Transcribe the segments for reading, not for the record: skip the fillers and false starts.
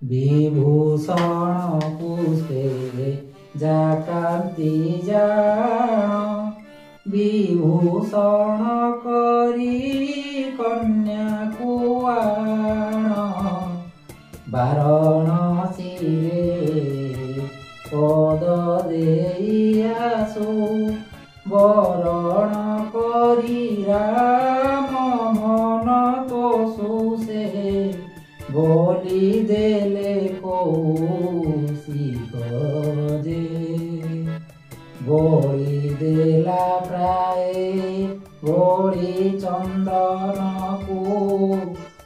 विभूषण पुष्पे जाकान्ति जान विभूषण करी कन्या कुआण वाराणसी रे पद देई आसु बरण करी राम मन तोषु से बोली देले कौशिक जे बोली देला प्राय बोली चंदन को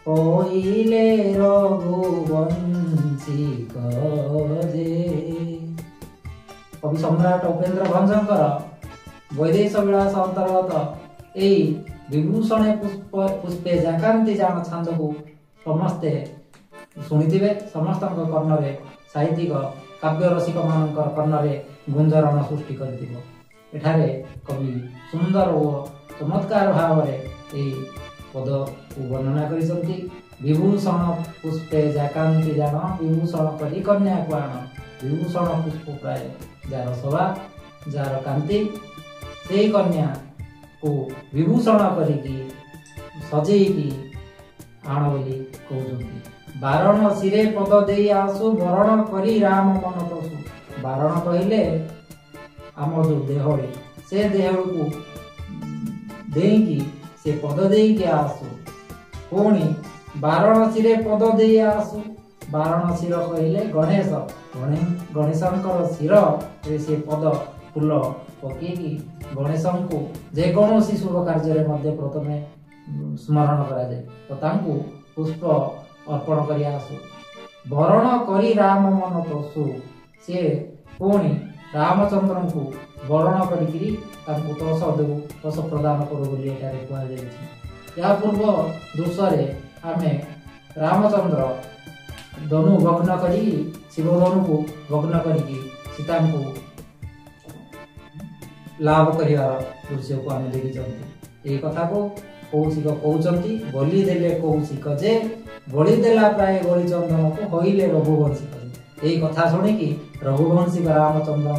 कहले रघुवंशिक जे। कवि सम्राट उपेन्द्र भंजकर वैदेश विलास अंतर्गत यही विभूषणे पुष्पे जाकान्ति जान छांद को समस्ते शुणिथिबे। समस्त कर्णरे साहित्यिक काव्य रसिक मानकर कर्णरे गुंजरण सृष्टि करिथिबो। एठारे कवि सुंदर और चमत्कार भाव में पद को वर्णना करिसंती। विभूषण पुष्पे जाकान्ति जान विभूषण करी कन्या को आन। विभूषण पुष्प प्राय जार शोभा जार कांति से कन्या को विभूषण करिकी सजेकी आण बोली कहते। वाराणसी रे पद देई आसु वरण करी राम मन तोषु। वारण कहले आम जो देहड़ी से देहड़ी को देकी से पद देकी आसु। पुणी वाराणसी रे पद देई आसु। वाराणसी कहले गणेश गणेशंकर शिर से पद फूल पकेकी गणेश को जेकोसी शुभ कार्य प्रथमे स्मरण करा जाए तो तांकु पुष्प अर्पण करी आसु। वरण करी राम मन तोषु से पुणी रामचंद्र को वरण करी तोष देव तोष प्रदान करू बोली एटारे कुआ जायछि। या पूर्व दृश्य आमे रामचंद्र धनु भग्न करी शिव धनु को भग्न करी सीता को लाभ करिवार दृश्य को आमे देखि कथा को कौशिक कहते। बोली देले कौशिक जे बोली देला प्राय गोली चंदन को कहले रघुवंशिक। यही कथा शुणिकी रघुवंशिक रामचंद्र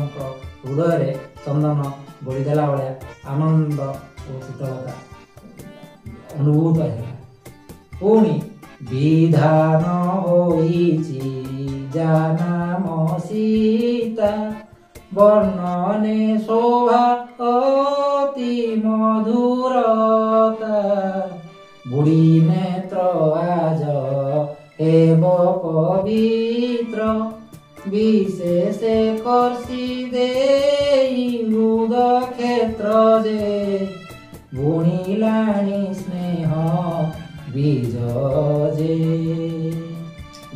हृदय चंदन बोली देला भाया आनंद और शीतलता अनुभूत है। पुणी विधान होइछि जानाम सीता वर्णने शोभा अति मधुरता बुढ़ी नेत्र आज हेब पवित्र विशेष कर्षि देई हृद क्षेत्र जे बुणिलाणी स्नेह बीज जे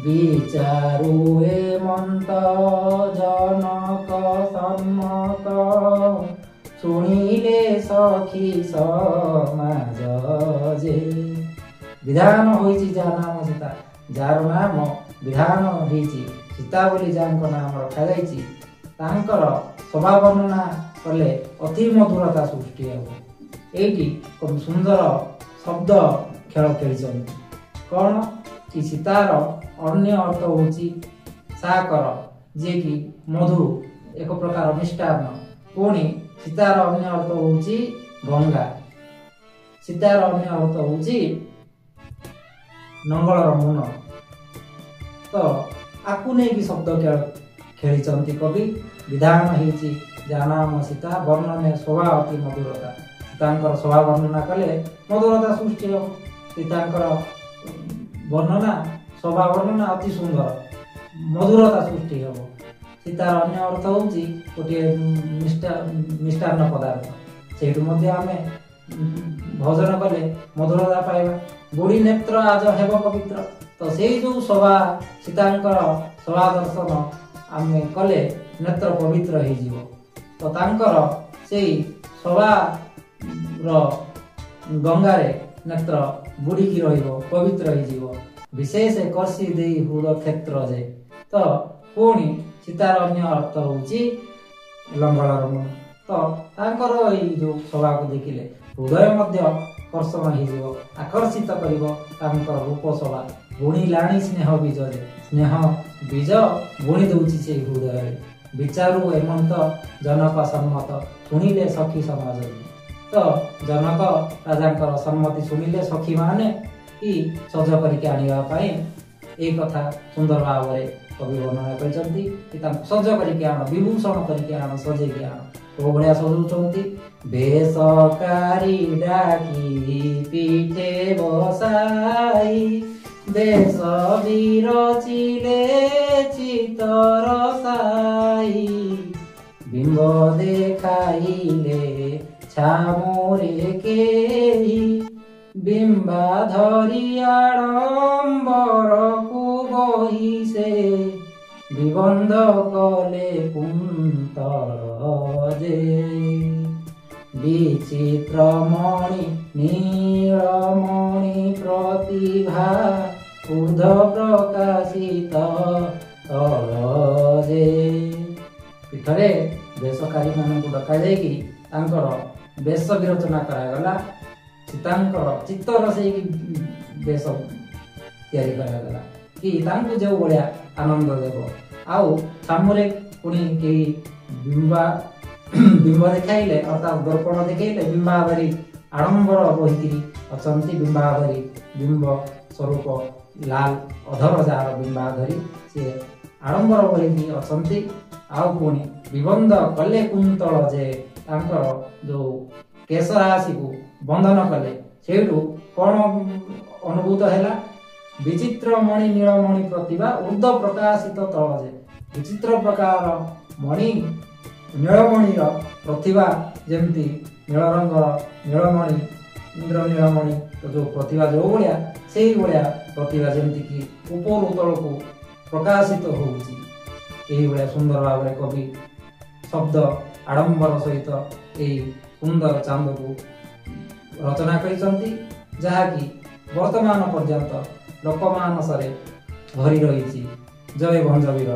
विचारु हेमंत जनक सम्मत शुणिले सखी समाज जे। विधान होइछि जा नाम सीता जार नाम विधान होइछि सीता बोली जांको नाम रखा जाइछि तांकर स्वभाव वर्णना कले अति मधुरता सृष्टि हेबो। एठी खूब सुंदर शब्द खेल खेली कौन कि सीतार अन्य अर्थ होची साकर जे कि मधु एक प्रकार मिष्टान्न। पुणी सीतार अन्य अर्थ होची गंगा। सीतार अन्य अर्थ होची नंगलर मुन। तो आकु नहीं कि शब्द खेली कवि। विधान होची जानाम सीता वर्णने शोभा अति मधुरता। सीतांकर शोभा वर्णना कले मधुरता सृष्टि हो। सीतांकर वर्णना शोभा वर्णना अति सुंदर मधुरता सृष्टि हो। सीतार अन्य अर्थ होची गोटे मिष्टान्न पदार्थ से आमे भोजन कले मधुरता पाइबा। बुढ़ी नेत्र आज हेब पवित्र। तो से जो शोभा सीतांकर शोभा दर्शन आमे कले नेत्र पवित्र हो जीवो। तो तांकर से शोभा गंगारे नेत्र बुड़ीकी रहिबो पवित्र हो जीवो। विशेष कर्षि देई हृद क्षेत्र जे। तो पुणी सीतार अन्य अर्थ होची लंगलर मुन। तो तांकर एई जो शोभा को देखिले हृदय मध्य कर्षण हो आकर्षित करिवो तांकर रूप शोभा। ବୁଣିଲାଣି ସ୍ନେହ ବୀଜରେ, ସ୍ନେହ ବୀଜ ବୁଣି ଦଉଛି ସେ ହୃଦୟରେ। ବିଚାରୁ ଏମନ୍ତ ଜନକ ସମ୍ମତ, ଶୁଣିଲେ ସଖୀ ସମାଜରେ। ତ ଜନକ ରାଜାଙ୍କର ସମ୍ମତି ଶୁଣିଲେ ସଖୀମାନେ କି ସଜ କରିକି ଆଣିବା ପାଇଁ ଏଇ କଥା ସୁନ୍ଦର ଭାବରେ କବି ବର୍ଣ୍ଣନା କରିଛନ୍ତି କି ତାଙ୍କୁ ସଜ କରିକି ଆଣ, ବିଭୂଷଣ କରିକି ଆଣ, ସଜେଇକି ଆଣ। କୋଉ ଭଳିଆ ସଜଉଛନ୍ତି? ବେଶକାରୀ ଡାକି ପିଠେ ବସାଇ, ବେଶ ବିରଚିଲେ ଚିତର ସାଇ, ବିମ୍ବ ଦେଖାଇଲେ ଛାମରେ କେହି, ବିମ୍ବା ଧରି ଆଡ଼ମ୍ବରକୁ ବହି ସେ, ବିବନ୍ଧ କଲେ କୁନ୍ତଳ ଯେ। ବିଚିତ୍ରମଣି ନୀଳମଣି ପ୍ରତିଭା, ଊର୍ଦ୍ଧ ପ୍ରକାଶିତ ତଳ ଯେ। ପୀଠରେ ବେଶକାରୀ ମାନଙ୍କୁ ଡକାଯାଇକି ତାଙ୍କର ବେଶ ବିରଚନା କରାଗଲା। ସୀତାଙ୍କର ଚିତ୍ତ ବସେଇକି ବେଶ ତିଆରି କରାଗଲା କି ତାଙ୍କୁ ଯେଉଁ ଭଳିଆ ଆନନ୍ଦ ଦେବ। ଆଉ ସାମୁରେ ପୁଣି କେହି ବିମ୍ବ ଦେଖାଇଲେ, ଅର୍ଥାତ୍ ଦର୍ପଣ ଦେଖାଇଲେ ବିମ୍ବା ଧରି ଆଡ଼ମ୍ବର ବହିକିରି ଅଛନ୍ତି। ବିମ୍ବା ଧରି, ବିମ୍ବ ସ୍ୱରୂପ ଲାଲ ଅଧର ଯାହାର ବିମ୍ବା ଧରି ସିଏ ଆଡ଼ମ୍ବର ବହିକି ଅଛନ୍ତି। ଆଉ ପୁଣି ବିବନ୍ଧ କଲେ କୁନ୍ତଳ ଯେ, ତାଙ୍କର ଯୋଉ କେଶ ରାଶିକୁ ବନ୍ଧନ କଲେ, ସେଇଠୁ କଣ ଅନୁଭୂତ ହେଲା? ବିଚିତ୍ର ମଣି ନୀଳମଣି ପ୍ରତିଭା, ଊର୍ଦ୍ଧ୍ୱ ପ୍ରକାଶିତ ତଳ ଯେ। ବିଚିତ୍ର ପ୍ରକାର ମଣି ନୀଳମଣିର ପ୍ରତିଭା, ଯେମିତି ନୀଳ ରଙ୍ଗର ନୀଳମଣି, ଇନ୍ଦ୍ର ନୀଳମଣି ଯୋଉ ପ୍ରତିଭା ଯୋଉ ଭଳିଆ, ସେଇ ଭଳିଆ ପ୍ରତିଭା ଯେମିତିକି ଉପରୁ ତଳକୁ ପ୍ରକାଶିତ ହଉଛି। ଏଇଭଳିଆ ସୁନ୍ଦର ଭାବରେ କବି ଶବ୍ଦ ଆଡ଼ମ୍ବର ସହିତ ଏହି ସୁନ୍ଦର ଚାନ୍ଦକୁ ରଚନା କରିଛନ୍ତି, ଯାହାକି ବର୍ତ୍ତମାନ ପର୍ଯ୍ୟନ୍ତ ଲୋକମାନସରେ ଭରି ରହିଛି। ଜୟ ଭଞ୍ଜବୀର।